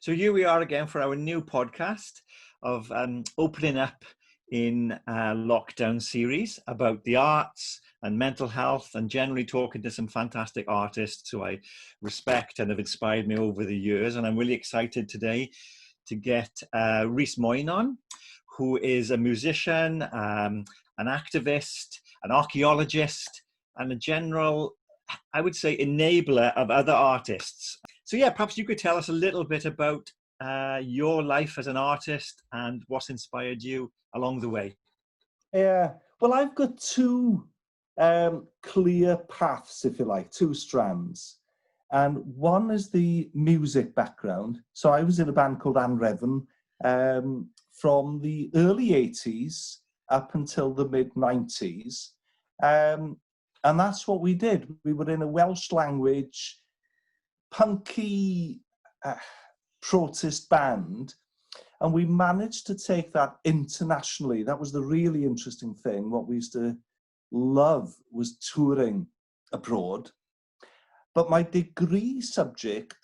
So here we are again for our new podcast of opening up in a lockdown series about the arts and mental health, and generally talking to some fantastic artists who I respect and have inspired me over the years. And I'm really excited today to get Rhys Mwyn on, who is a musician, an activist, an archaeologist, and a general, I would say, enabler of other artists. So yeah, perhaps you could tell us a little bit about your life as an artist and what's inspired you along the way. Yeah, well, I've got two clear paths, if you like, two strands. And one is the music background. So I was in a band called Yr Anhrefn from the early 80s up until the mid 90s. And that's what we did. We were in a Welsh language, punky protest band, and we managed to take that internationally. That was the really interesting thing. What we used to love was touring abroad. But my degree subject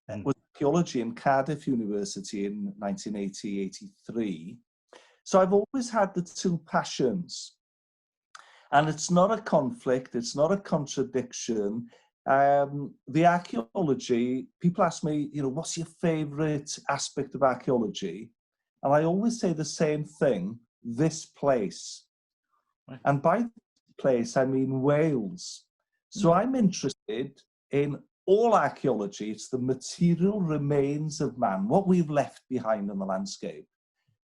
was archaeology in Cardiff University in 1980-83. So I've always had the two passions. And it's not a conflict, it's not a contradiction. The archaeology, people ask me, what's your favorite aspect of archaeology? And I always say the same thing, this place. Right. And by place, I mean Wales. So I'm interested in all archaeology. It's the material remains of man, what we've left behind in the landscape.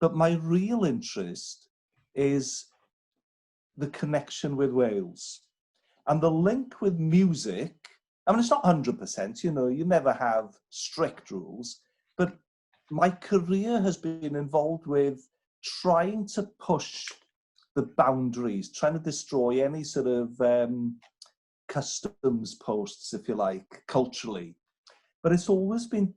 But my real interest is the connection with Wales. And the link with music, I mean, it's not 100%, you never have strict rules, but my career has been involved with trying to push the boundaries, trying to destroy any sort of customs posts, if you like, culturally. But it's always been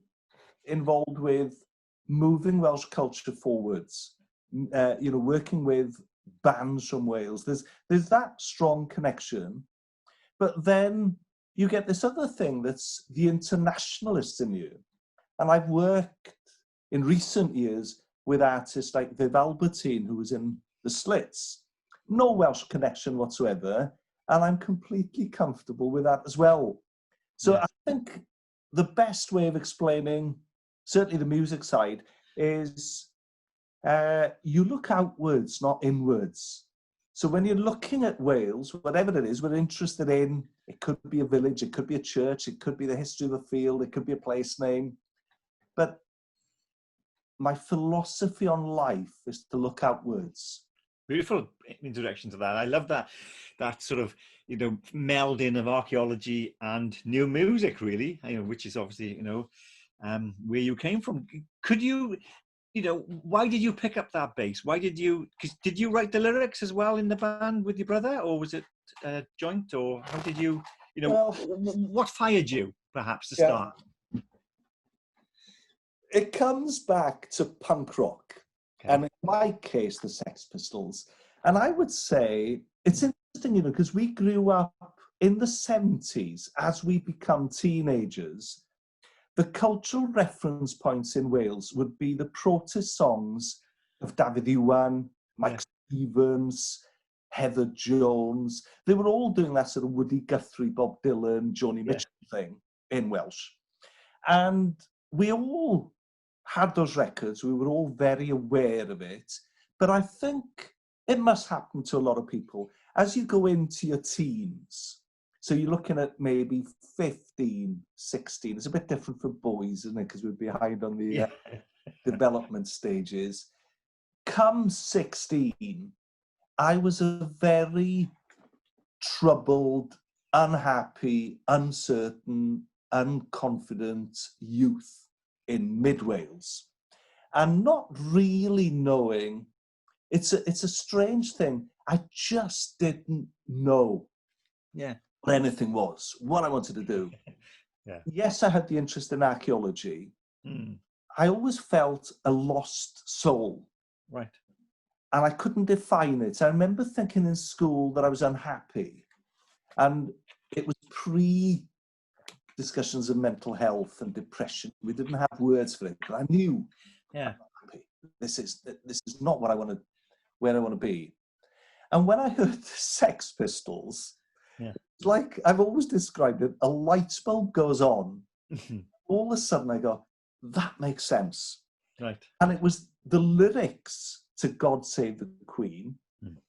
involved with moving Welsh culture forwards, working with bands from Wales. There's that strong connection. But then you get this other thing that's the internationalist in you. And I've worked in recent years with artists like Viv Albertine, who was in the Slits. No Welsh connection whatsoever. And I'm completely comfortable with that as well. So yes. I think the best way of explaining, certainly the music side, is you look outwards, not inwards. So when you're looking at Wales, whatever it is, we're interested in, it could be a village, it could be a church, it could be the history of a field, it could be a place name. But my philosophy on life is to look outwards. Beautiful introduction to that. I love that sort of, melding of archaeology and new music, really, which is obviously, where you came from. Could you, why did you pick up that bass? Did you write the lyrics as well in the band with your brother, or was it joint, or how did you, well, what fired you perhaps to start? It comes back to punk rock. Okay. And in my case, the Sex Pistols. And I would say it's interesting, because we grew up in the 70s as we become teenagers. The cultural reference points in Wales would be the protest songs of David Iwan, Mike Stevens, Heather Jones. They were all doing that sort of Woody Guthrie, Bob Dylan, Joni Mitchell thing in Welsh. And we all had those records. We were all very aware of it. But I think it must happen to a lot of people. As you go into your teens, so you're looking at maybe 15, 16. It's a bit different for boys, isn't it? Because we're behind on the development stages. Come 16, I was a very troubled, unhappy, uncertain, unconfident youth in mid-Wales. And not really knowing, it's a strange thing. I just didn't know what anything was, what I wanted to do. Yes, I had the interest in archaeology. I always felt a lost soul. Right. And I couldn't define it. I remember thinking in school that I was unhappy. And it was discussions of mental health and depression. We didn't have words for it, but I knew, Yeah. this is not what I want to, where I want to be. And when I heard the Sex Pistols, Yeah. it's like I've always described it, a light bulb goes on. All of a sudden I go, that makes sense. Right. And it was the lyrics to God Save the Queen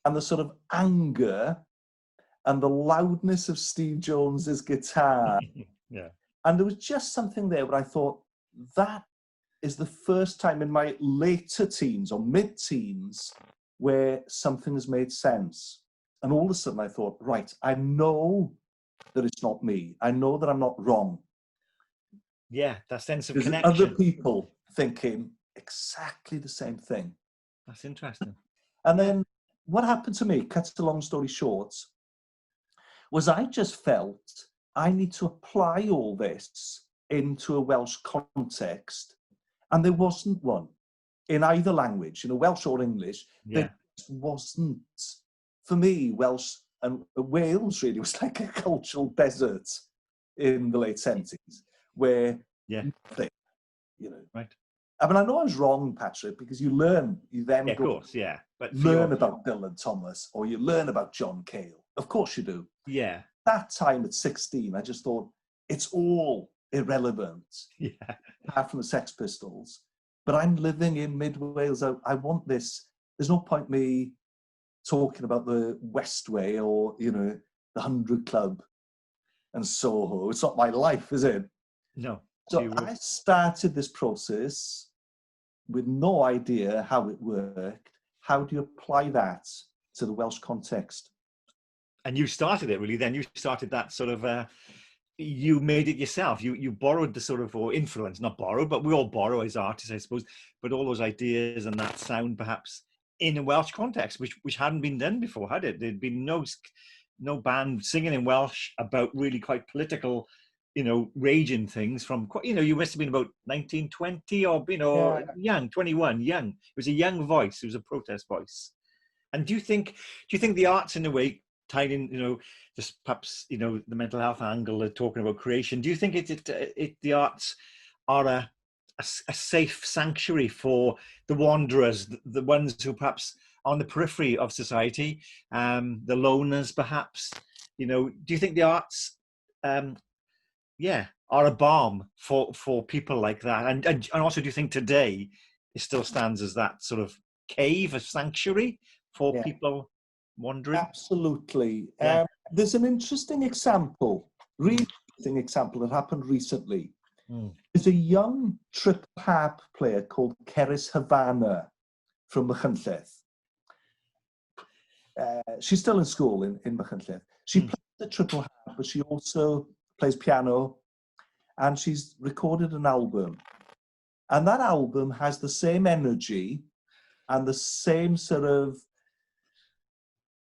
and the sort of anger and the loudness of Steve Jones's guitar. Yeah. And there was just something there where I thought, that is the first time in my later teens or mid-teens where something has made sense. And all of a sudden I thought, right, I know that it's not me. I know that I'm not wrong. Yeah, that sense of There's connection. other people thinking exactly the same thing. That's interesting. And then what happened to me, cut a long story short, was I just felt I need to apply all this into a Welsh context. And there wasn't one in either language, Welsh or English. Yeah. There just wasn't. For me, Welsh and Wales really was like a cultural desert in the late 70s, where nothing, Right. I mean, I know I was wrong, Patrick, because you then of go course, yeah. But learn about Dylan Thomas, or you learn about John Cale. Of course you do. Yeah. That time at 16, I just thought, it's all irrelevant, apart from the Sex Pistols. But I'm living in mid-Wales. I want this. There's no point me talking about the Westway or, the 100 Club and Soho. It's not my life, is it? No. So I started this process with no idea how it worked. How do you apply that to the Welsh context? And you started it, really, then. You started that sort of, you made it yourself. You borrowed the sort of, or influence, not borrow, but we all borrow as artists, I suppose, but all those ideas and that sound perhaps in a Welsh context, which hadn't been done before, had it? There'd been no band singing in Welsh about really quite political, raging things from, you must have been about 19, 20 or, young, 21, young. It was a young voice. It was a protest voice. And do you think the arts in a way tied in, just perhaps, the mental health angle of talking about creation, do you think the arts are a safe sanctuary for the wanderers, the ones who perhaps are on the periphery of society, the loners perhaps? Do you think the arts, are a balm for people like that? And also, do you think today it still stands as that sort of cave, a sanctuary for people wandering? Absolutely. There's an interesting example, really interesting example that happened recently. There's a young triple harp player called Cerys Havana from Machynlleth. She's still in school in Machynlleth. She plays the triple harp, but she also plays piano, and she's recorded an album. And that album has the same energy and the same sort of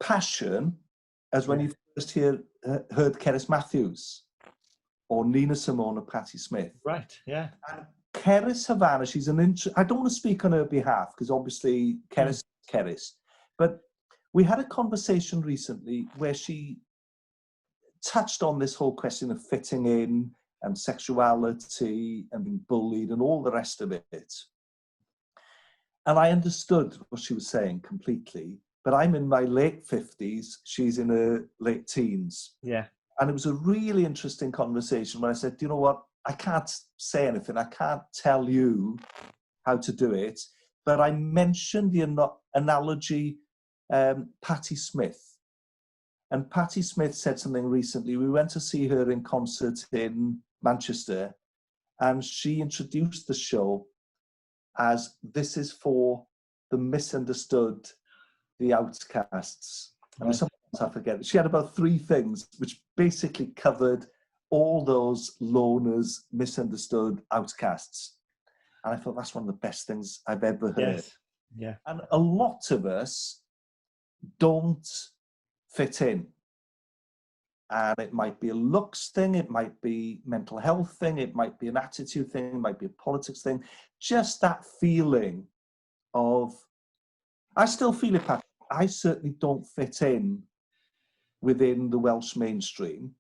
passion as when you first heard Cerys Matthews or Nina Simone or Patti Smith. Right, yeah. And Cerys Havana, she's I don't want to speak on her behalf because obviously Cerys is Cerys, but we had a conversation recently where she touched on this whole question of fitting in and sexuality and being bullied and all the rest of it. And I understood what she was saying completely, but I'm in my late 50s, she's in her late teens. Yeah. And it was a really interesting conversation where I said, you know what, I can't say anything, I can't tell you how to do it, but I mentioned the analogy Patti Smith. And Patti Smith said something recently. We went to see her in concert in Manchester, and she introduced the show as "This is for the misunderstood, the outcasts." And there's something else I forget. She had about 3 things which basically covered all those loners, misunderstood, outcasts. And I thought that's one of the best things I've ever heard. Yes. Yeah. And a lot of us don't fit in. And it might be a looks thing, it might be mental health thing, it might be an attitude thing, it might be a politics thing. Just that feeling of, I still feel it, Pat. I certainly don't fit in within the Welsh mainstream.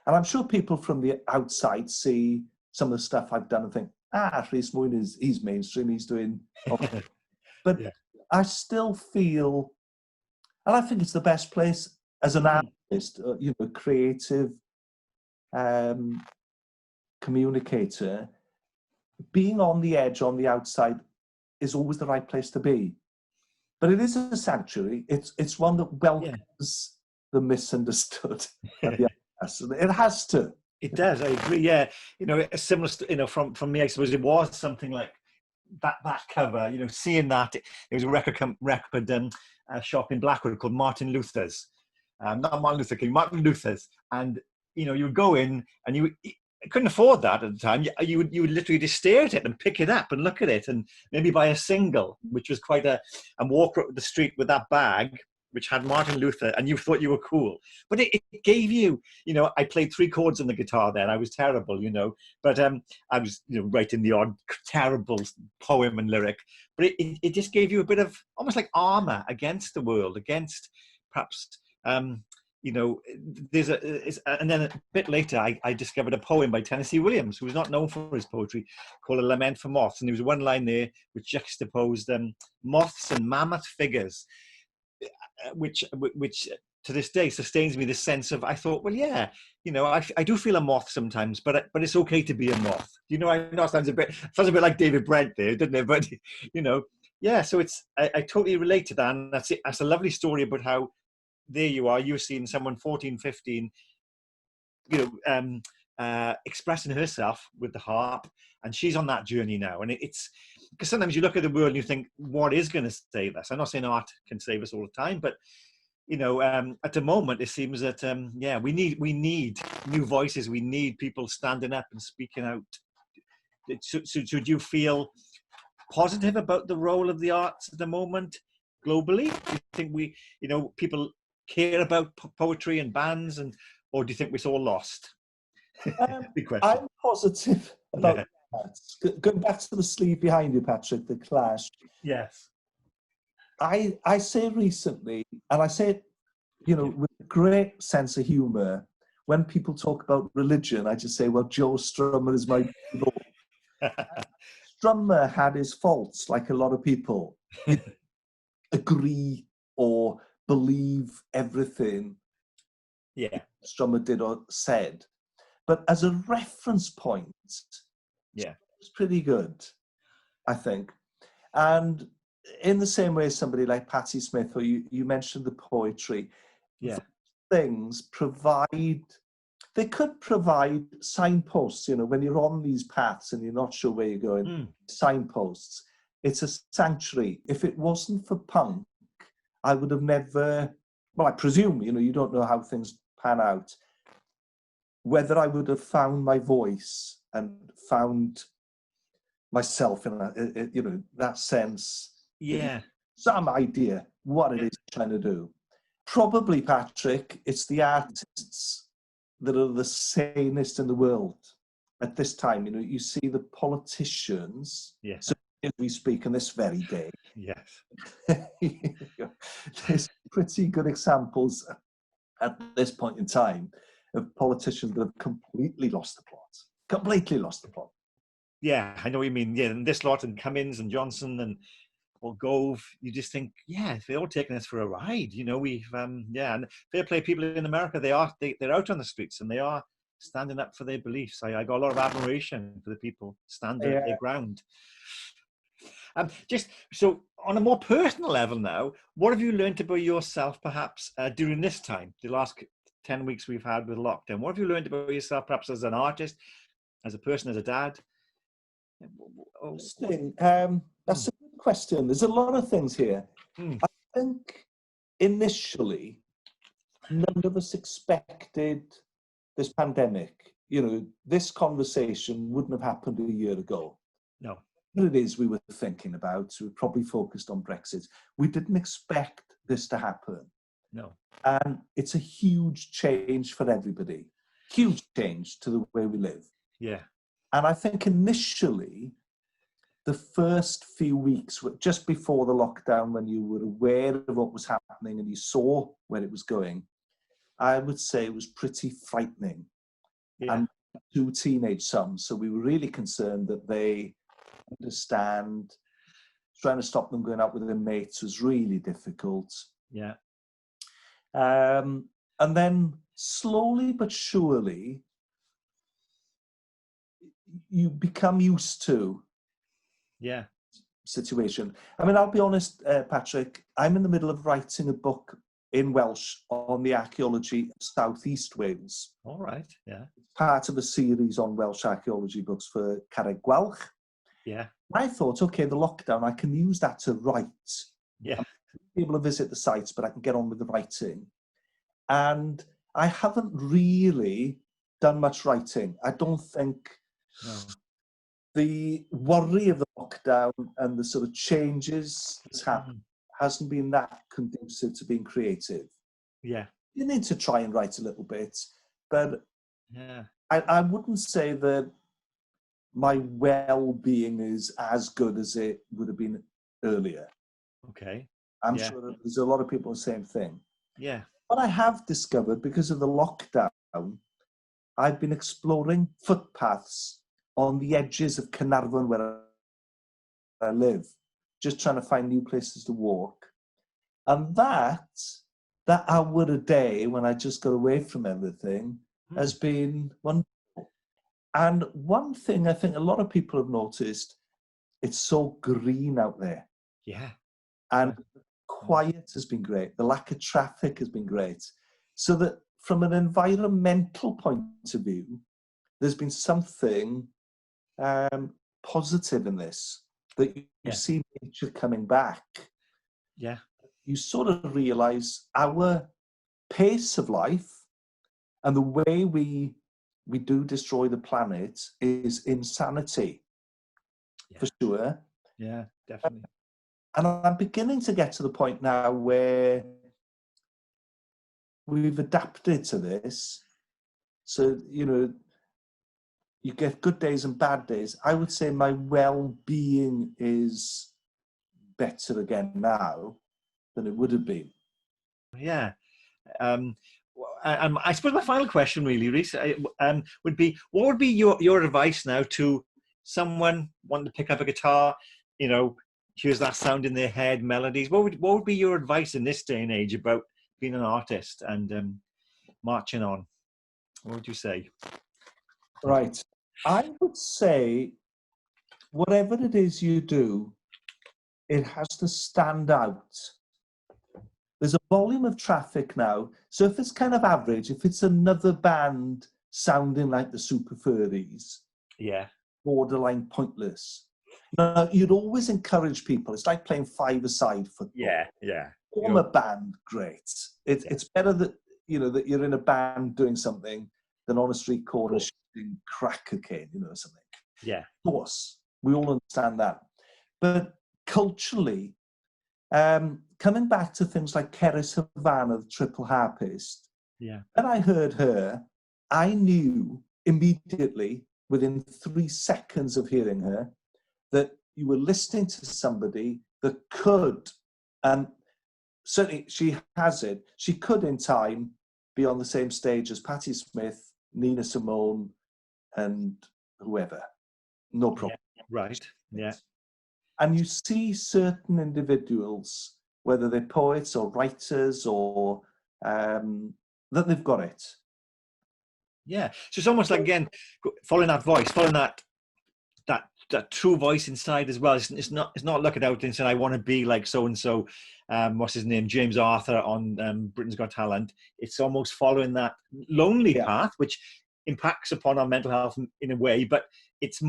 And I'm sure people from the outside see some of the stuff I've done and think, Rhys Mwyn he's mainstream, he's doing... But Yeah. I still feel, and I think it's the best place as an artist, creative communicator, being on the edge, on the outside, is always the right place to be. But it is a sanctuary. It's one that welcomes the misunderstood. It has to. It does. I agree. Yeah, a similar. From me, I suppose it was something like that cover. Seeing that it was a record shop in Blackwood called Martin Luther's. Not Martin Luther King, Martin Luther's, and you would go in and you couldn't afford that at the time. You would literally just stare at it and pick it up and look at it and maybe buy a single, which was and walk up the street with that bag which had Martin Luther, and you thought you were cool. But it gave you, I played 3 chords on the guitar then. I was terrible, but I was, writing the odd terrible poem and lyric. But it just gave you a bit of almost like armor against the world, against perhaps, and then a bit later, I discovered a poem by Tennessee Williams, who was not known for his poetry, called A Lament for Moths. And there was one line there which juxtaposed moths and mammoth figures, which to this day sustains me this sense of, I thought, well, yeah, I do feel a moth sometimes, but it's okay to be a moth. I know it sounds a bit like David Brent there, didn't it? But yeah. So I totally relate to that, and that's a lovely story about how there you are. You're seeing someone 14, 15, expressing herself with the harp, and she's on that journey now. And it's because sometimes you look at the world and you think, what is going to save us? I'm not saying art can save us all the time, but at the moment it seems that we need new voices. We need people standing up and speaking out. Should you feel positive about the role of the arts at the moment globally? Do you think people care about poetry and bands, or do you think it's all lost? Big question. I'm positive about that. Going back to the sleeve behind you, Patrick, the Clash. Yes. I say recently, and I say it, with a great sense of humour, when people talk about religion, I just say, well, Joe Strummer is my Lord. Strummer had his faults, like a lot of people. Agree or believe everything Strummer did or said. But as a reference point, it's pretty good, I think. And in the same way, somebody like Patti Smith, or you mentioned the poetry, things they could provide signposts, when you're on these paths and you're not sure where you're going, signposts. It's a sanctuary. If it wasn't for punk, I would have never, well, I presume, you don't know how things pan out, whether I would have found my voice and found myself in that sense. Some idea what it is trying to do. Probably, Patrick, it's the artists that are the sanest in the world at this time. You see the politicians, so as we speak on this very day. There's pretty good examples at this point in time of politicians that have completely lost the plot. Yeah, I know what you mean. Yeah, and this lot, and Cummins and Johnson and Gove, you just think, they're all taking us for a ride. We've and fair play, people in America, they're out on the streets and they are standing up for their beliefs. I got a lot of admiration for the people standing their ground. Just so on a more personal level now, what have you learned about yourself, perhaps during this time, the last 10 weeks we've had with lockdown? What have you learned about yourself, perhaps as an artist, as a person, as a dad? That's a good question. There's a lot of things here. I think initially, none of us expected this pandemic. This conversation wouldn't have happened a year ago. No. What it is we were thinking about, we were probably focused on Brexit. We didn't expect this to happen. No. And it's a huge change for everybody. Huge change to the way we live. Yeah. And I think initially, the first few weeks, just before the lockdown, when you were aware of what was happening and you saw where it was going, I would say it was pretty frightening. Yeah. and 2 teenage sons. So we were really concerned that they understand. Trying to stop them going out with their mates was really difficult. Yeah. And then slowly but surely, you become used to Yeah. situation. I mean, I'll be honest, Patrick, I'm in the middle of writing a book in Welsh on the archaeology of South East Wales. All right. Yeah. Part of a series on Welsh archaeology books for Carreg Gwalch. Yeah. I thought, okay, the lockdown, I can use that to write. Yeah. I'm able to visit the sites, but I can get on with the writing. And I haven't really done much writing. I don't think the worry of the lockdown and the sort of changes that's happened hasn't been that conducive to being creative. Yeah. You need to try and write a little bit, but Yeah. I wouldn't say that my well-being is as good as it would have been earlier. Okay. I'm sure that there's a lot of people the same thing. Yeah. What I have discovered, because of the lockdown, I've been exploring footpaths on the edges of Carnarvon where I live, just trying to find new places to walk. And that hour a day when I just got away from everything has been wonderful. And one thing I think a lot of people have noticed, it's so green out there. Yeah. And quiet has been great. The lack of traffic has been great. So that from an environmental point of view, there's been something positive in this, that you see nature coming back. Yeah. You sort of realize our pace of life and the way we do destroy the planet is insanity, for sure. Yeah, definitely. And I'm beginning to get to the point now where we've adapted to this. So, you get good days and bad days. I would say my well-being is better again now than it would have been. Yeah. I suppose my final question really, Rhys, would be, what would be your advice now to someone wanting to pick up a guitar, hears that sound in their head, melodies? What would be your advice in this day and age about being an artist and marching on? What would you say? Right. I would say whatever it is you do, it has to stand out. There's a volume of traffic now. So if it's kind of average, if it's another band sounding like the Super Furries, borderline pointless. Now, you'd always encourage people. It's like playing five-a-side football. Yeah. Form a band, great. It's better that that you're in a band doing something than on a street corner shooting crack cocaine, something. Yeah. Of course, we all understand that. But culturally, coming back to things like Cerys Havana, the triple harpist, when I heard her, I knew immediately, within 3 seconds of hearing her, that you were listening to somebody that could, and certainly she has it, she could in time be on the same stage as Patti Smith, Nina Simone, and whoever. No problem. Yeah. Right. Yeah. And you see certain individuals, whether they're poets or writers or that they've got it. Yeah. So it's almost like, again, following that voice, following that true voice inside as well. It's not looking out and saying, I want to be like so-and-so, what's his name, James Arthur on Britain's Got Talent. It's almost following that lonely path, which impacts upon our mental health in a way, but it's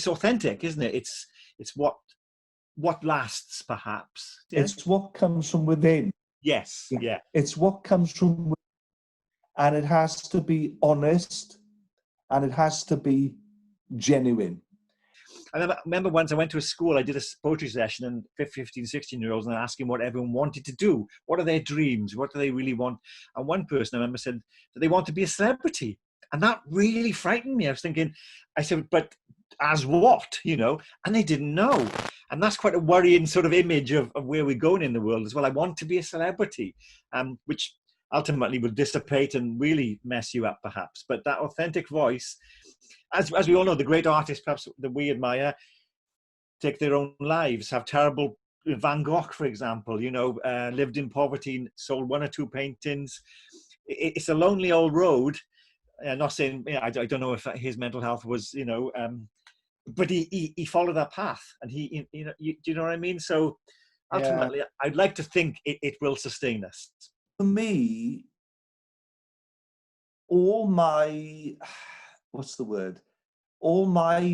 authentic, isn't it? It's what lasts, perhaps. Yeah? It's what comes from within. Yes. Yeah. It's what comes from within. And it has to be honest and it has to be genuine. I remember once I went to a school, I did a poetry session, and 15, 16-year-olds, and I asked them what everyone wanted to do. What are their dreams? What do they really want? And one person I remember said that they want to be a celebrity. And that really frightened me. I said, but as what, And they didn't know. And that's quite a worrying sort of image of where we're going in the world as well. I want to be a celebrity, which ultimately will dissipate and really mess you up, perhaps. But that authentic voice, as we all know, the great artists, perhaps that we admire, take their own lives, have terrible. Van Gogh, for example, lived in poverty, sold 1 or 2 paintings. It's a lonely old road. I'm not saying, I don't know if his mental health was, but he followed that path, and do you know what I mean? So ultimately, yeah. I'd like to think it will sustain us. For me, all my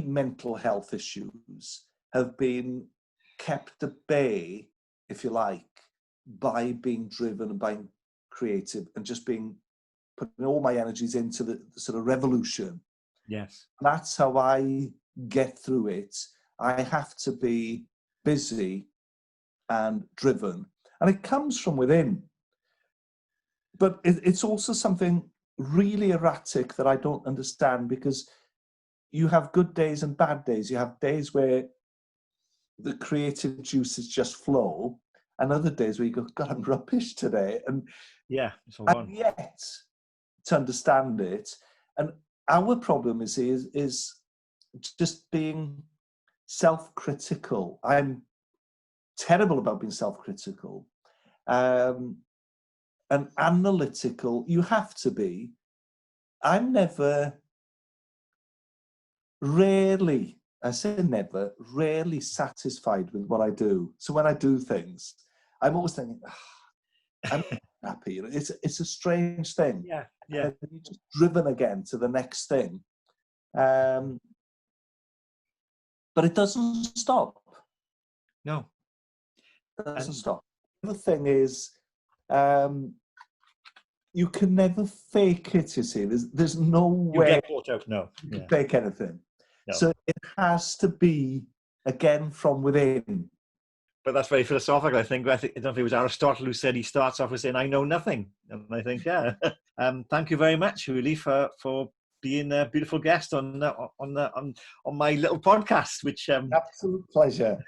mental health issues have been kept at bay, if you like, by being driven and being creative and just putting all my energies into the sort of revolution. Yes. That's how I get through it. I have to be busy and driven. And it comes from within. But it's also something really erratic that I don't understand, because you have good days and bad days. You have days where the creative juices just flow, and other days where you go, God, I'm rubbish today. And yet to understand it. And our problem is just being self-critical. I'm terrible about being self-critical. And analytical, you have to be. I'm rarely satisfied with what I do. So when I do things, I'm always thinking, I'm happy. It's a strange thing. Yeah. And you're just driven again to the next thing. But it doesn't stop. No. It doesn't stop. The other thing is, you can never fake it, you see. There's no way you get caught out. No. You can fake anything. No. So it has to be, again, from within. But that's very philosophical. I don't know if it was Aristotle who said he starts off with saying, I know nothing. And I think, yeah. Thank you very much, really, for being a beautiful guest on my little podcast, which... Absolute pleasure.